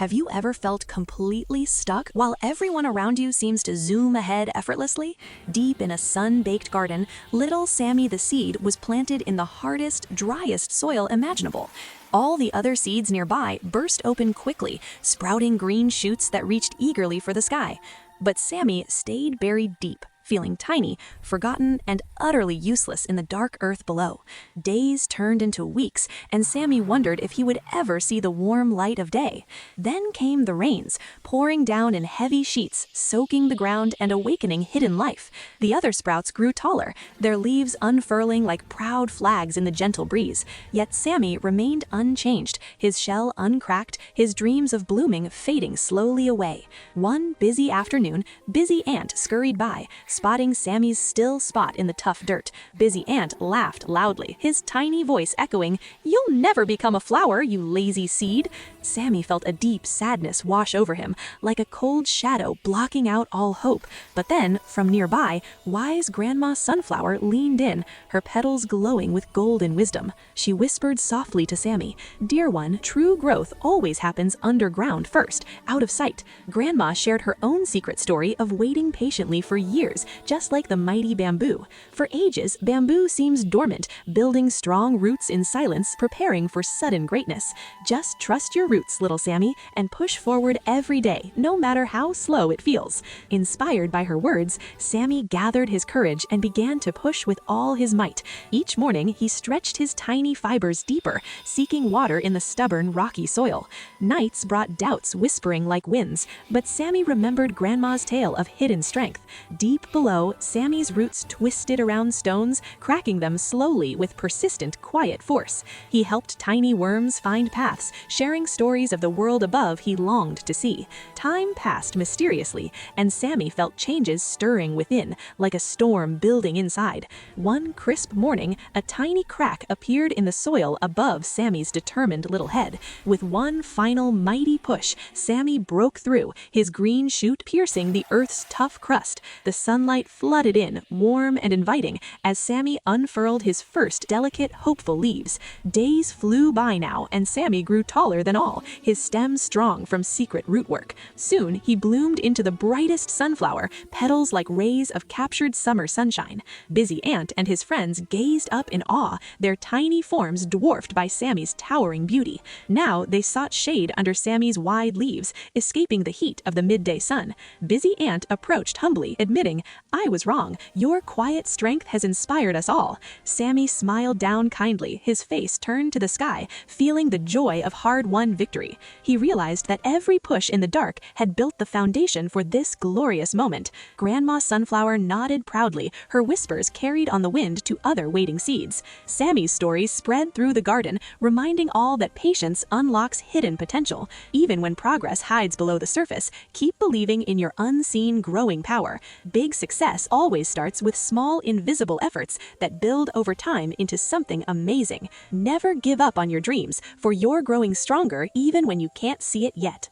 Have you ever felt completely stuck while everyone around you seems to zoom ahead effortlessly? Deep in a sun-baked garden, little Sammy the Seed was planted in the hardest, driest soil imaginable. All the other seeds nearby burst open quickly, sprouting green shoots that reached eagerly for the sky. But Sammy stayed buried deep, feeling tiny, forgotten, and utterly useless in the dark earth below. Days turned into weeks, and Sammy wondered if he would ever see the warm light of day. Then came the rains, pouring down in heavy sheets, soaking the ground and awakening hidden life. The other sprouts grew taller, their leaves unfurling like proud flags in the gentle breeze. Yet Sammy remained unchanged, his shell uncracked, his dreams of blooming fading slowly away. One busy afternoon, Busy Ant scurried by, spotting Sammy's still spot in the tough dirt. Busy Ant laughed loudly, his tiny voice echoing, "You'll never become a flower, you lazy seed." Sammy felt a deep sadness wash over him, like a cold shadow blocking out all hope. But then, from nearby, wise Grandma Sunflower leaned in, her petals glowing with golden wisdom. She whispered softly to Sammy, "Dear one, true growth always happens underground first, out of sight." Grandma shared her own secret story of waiting patiently for years, just like the mighty bamboo. For ages, bamboo seems dormant, building strong roots in silence, preparing for sudden greatness. Just trust your roots, little Sammy, and push forward every day, no matter how slow it feels. Inspired by her words, Sammy gathered his courage and began to push with all his might. Each morning, he stretched his tiny fibers deeper, seeking water in the stubborn, rocky soil. Nights brought doubts whispering like winds, but Sammy remembered Grandma's tale of hidden strength. Deep below, Sammy's roots twisted around stones, cracking them slowly with persistent, quiet force. He helped tiny worms find paths, sharing stories of the world above he longed to see. Time passed mysteriously, and Sammy felt changes stirring within, like a storm building inside. One crisp morning, a tiny crack appeared in the soil above Sammy's determined little head. With one final mighty push, Sammy broke through, his green shoot piercing the earth's tough crust. The sunlight flooded in, warm and inviting, as Sammy unfurled his first delicate, hopeful leaves. Days flew by now, and Sammy grew taller than all, his stems strong from secret root work. Soon, he bloomed into the brightest sunflower, petals like rays of captured summer sunshine. Busy Ant and his friends gazed up in awe, their tiny forms dwarfed by Sammy's towering beauty. Now, they sought shade under Sammy's wide leaves, escaping the heat of the midday sun. Busy Ant approached humbly, admitting, "I was wrong. Your quiet strength has inspired us all." Sammy smiled down kindly, his face turned to the sky, feeling the joy of hard-won victory. He realized that every push in the dark had built the foundation for this glorious moment. Grandma Sunflower nodded proudly, her whispers carried on the wind to other waiting seeds. Sammy's story spread through the garden, reminding all that patience unlocks hidden potential. Even when progress hides below the surface, keep believing in your unseen growing power. Big success always starts with small, invisible efforts that build over time into something amazing. Never give up on your dreams, for you're growing stronger even when you can't see it yet.